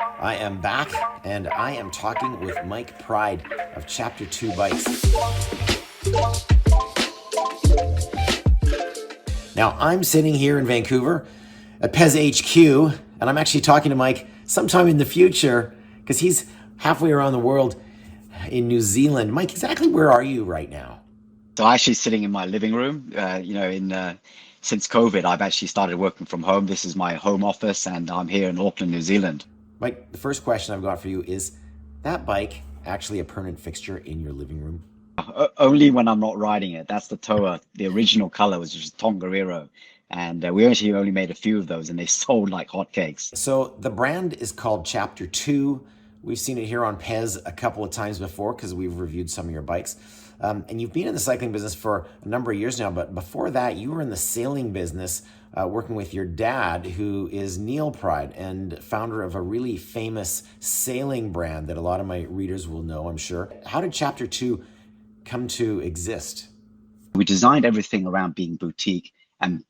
I am back, and I am talking with Mike Pryde of Chapter2 Bikes. Now, I'm sitting here in Vancouver at PEZ HQ, and I'm actually talking to Mike sometime in the future because he's halfway around the world in New Zealand. Mike, exactly where are you right now? So I'm actually sitting in my living room. Since COVID, I've actually started working from home. This is my home office, and I'm here in Auckland, New Zealand. Mike, the first question I've got for you is that bike actually a permanent fixture in your living room? Only when I'm not riding it. That's the Toa. The original color was just Tongariro, and we actually only made a few of those, and they sold like hotcakes. So the brand is called Chapter2. We've seen it here on PEZ a couple of times before because we've reviewed some of your bikes. And you've been in the cycling business for a number of years now, but before that, you were in the sailing business working with your dad, who is Neil Pryde and founder of a really famous sailing brand that a lot of my readers will know, I'm sure. How did Chapter2 come to exist? We designed everything around being boutique and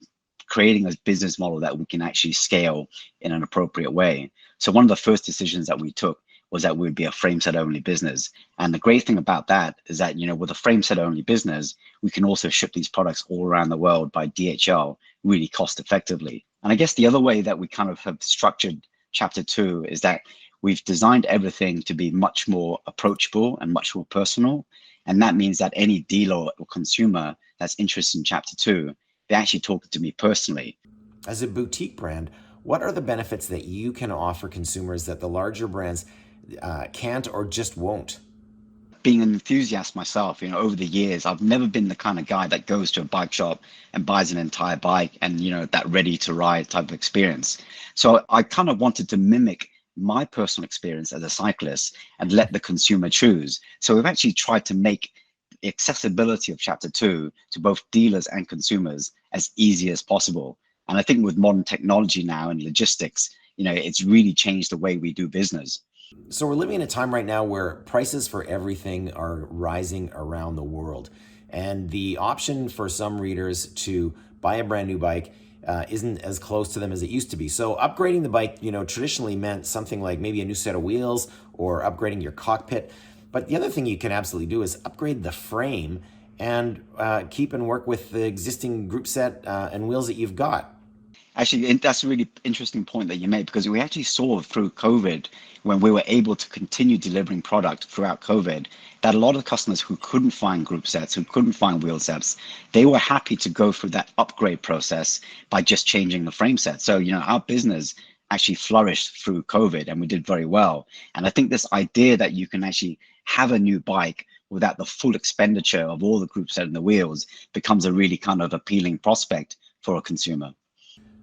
creating a business model that we can actually scale in an appropriate way. So one of the first decisions that we took was that we would be a frame set only business. And the great thing about that is that, with a frame set only business, we can also ship these products all around the world by DHL really cost effectively. And I guess the other way that we kind of have structured Chapter2 is that we've designed everything to be much more approachable and much more personal. And that means that any dealer or consumer that's interested in Chapter2, they actually talk to me personally. As a boutique brand, what are the benefits that you can offer consumers that the larger brands can't or just won't? Being an enthusiast myself, over the years, I've never been the kind of guy that goes to a bike shop and buys an entire bike and, that ready to ride type of experience. So I kind of wanted to mimic my personal experience as a cyclist and let the consumer choose. So we've actually tried to make the accessibility of Chapter2 to both dealers and consumers as easy as possible. And I think with modern technology now and logistics, it's really changed the way we do business. So we're living in a time right now where prices for everything are rising around the world. And the option for some readers to buy a brand new bike isn't as close to them as it used to be. So upgrading the bike, traditionally meant something like maybe a new set of wheels or upgrading your cockpit. But the other thing you can absolutely do is upgrade the frame and keep and work with the existing group set and wheels that you've got. Actually, that's a really interesting point that you made, because we actually saw through COVID, when we were able to continue delivering product throughout COVID, that a lot of customers who couldn't find group sets, who couldn't find wheel sets, they were happy to go through that upgrade process by just changing the frame set. So, our business actually flourished through COVID and we did very well. And I think this idea that you can actually have a new bike without the full expenditure of all the group set and the wheels becomes a really kind of appealing prospect for a consumer.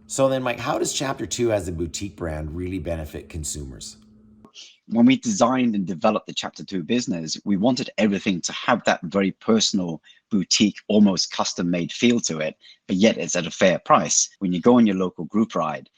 So then, Mike, how does Chapter2 as a boutique brand really benefit consumers? When we designed and developed the Chapter2 business, we wanted everything to have that very personal, boutique, almost custom-made feel to it, but yet it's at a fair price. When you go on your local group ride,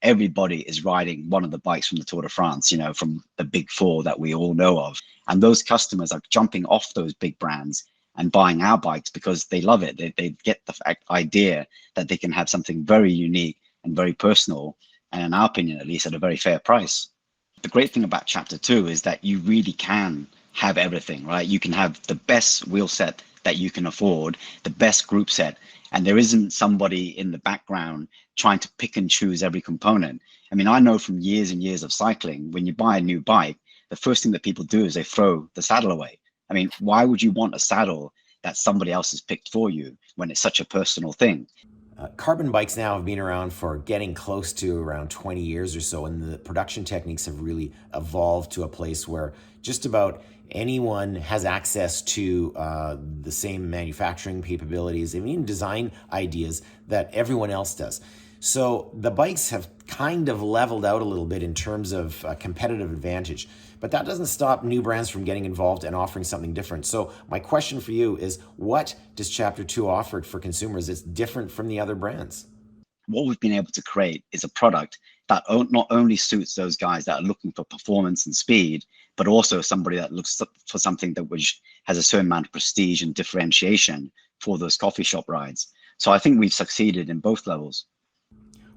everybody is riding one of the bikes from the Tour de France, from the big four that we all know of. And those customers are jumping off those big brands and buying our bikes because they love it. They get the idea that they can have something very unique and very personal, and in our opinion, at least, at a very fair price. The great thing about Chapter2 is that you really can have everything, right? You can have the best wheel set that you can afford, the best group set, and there isn't somebody in the background trying to pick and choose every component. I mean, I know from years and years of cycling, when you buy a new bike, the first thing that people do is they throw the saddle away. I mean, why would you want a saddle that somebody else has picked for you when it's such a personal thing? Carbon bikes now have been around for getting close to around 20 years or so, and the production techniques have really evolved to a place where just about anyone has access to the same manufacturing capabilities and even design ideas that everyone else does. So the bikes have kind of leveled out a little bit in terms of competitive advantage, but that doesn't stop new brands from getting involved and offering something different. So my question for you is, what does Chapter2 offer for consumers that's different from the other brands? What we've been able to create is a product that not only suits those guys that are looking for performance and speed, but also somebody that looks for something that which has a certain amount of prestige and differentiation for those coffee shop rides. So I think we've succeeded in both levels.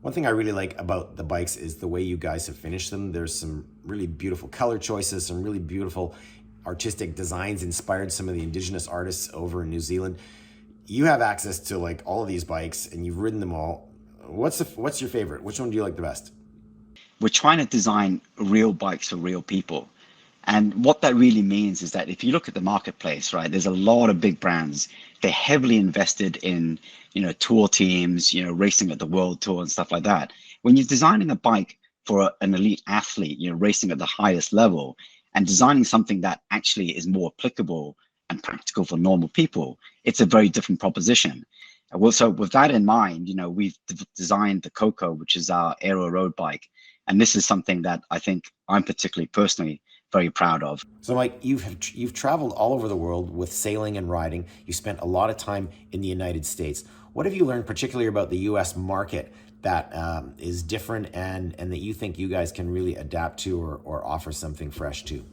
One thing I really like about the bikes is the way you guys have finished them. There's some really beautiful color choices, some really beautiful artistic designs inspired some of the indigenous artists over in New Zealand. You have access to like all of these bikes and you've ridden them all. What's your favorite? Which one do you like the best? We're trying to design real bikes for real people. And what that really means is that if you look at the marketplace, right, there's a lot of big brands. They're heavily invested in, tour teams, racing at the world tour and stuff like that. When you're designing a bike for an elite athlete, racing at the highest level and designing something that actually is more applicable and practical for normal people, it's a very different proposition. Well, so with that in mind, we've designed the Coco, which is our aero road bike. And this is something that I think I'm particularly personally very proud of. So Mike, you've traveled all over the world with sailing and riding. You spent a lot of time in the United States. What have you learned particularly about the US market that is different and that you think you guys can really adapt to or offer something fresh to?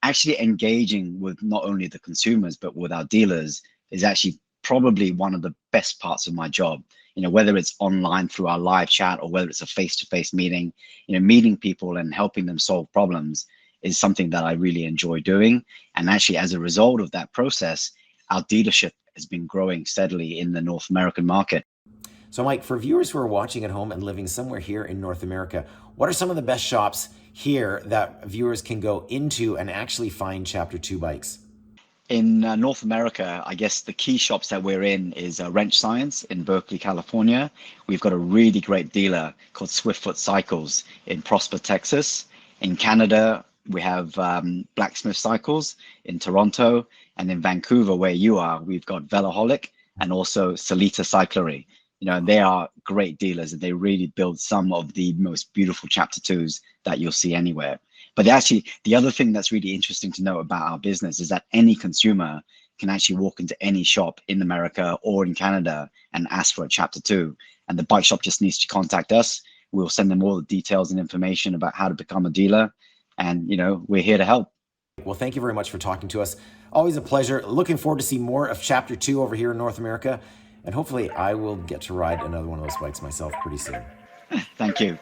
Actually engaging with not only the consumers, but with our dealers is actually probably one of the best parts of my job. Whether it's online through our live chat or whether it's a face-to-face meeting, meeting people and helping them solve problems is something that I really enjoy doing. And actually, as a result of that process, our dealership has been growing steadily in the North American market. So Mike, for viewers who are watching at home and living somewhere here in North America, what are some of the best shops here that viewers can go into and actually find Chapter 2 bikes? In North America, I guess the key shops that we're in is Wrench Science in Berkeley, California. We've got a really great dealer called Swiftfoot Cycles in Prosper, Texas. In Canada, we have Blacksmith Cycles in Toronto, and in Vancouver, where you are, we've got Velaholic and also Salita Cyclery. They are great dealers and they really build some of the most beautiful Chapter 2s that you'll see anywhere. But actually, the other thing that's really interesting to know about our business is that any consumer can actually walk into any shop in America or in Canada and ask for a Chapter 2. And the bike shop just needs to contact us. We'll send them all the details and information about how to become a dealer. And, we're here to help. Well, thank you very much for talking to us. Always a pleasure. Looking forward to see more of Chapter 2 over here in North America. And hopefully I will get to ride another one of those bikes myself pretty soon. Thank you.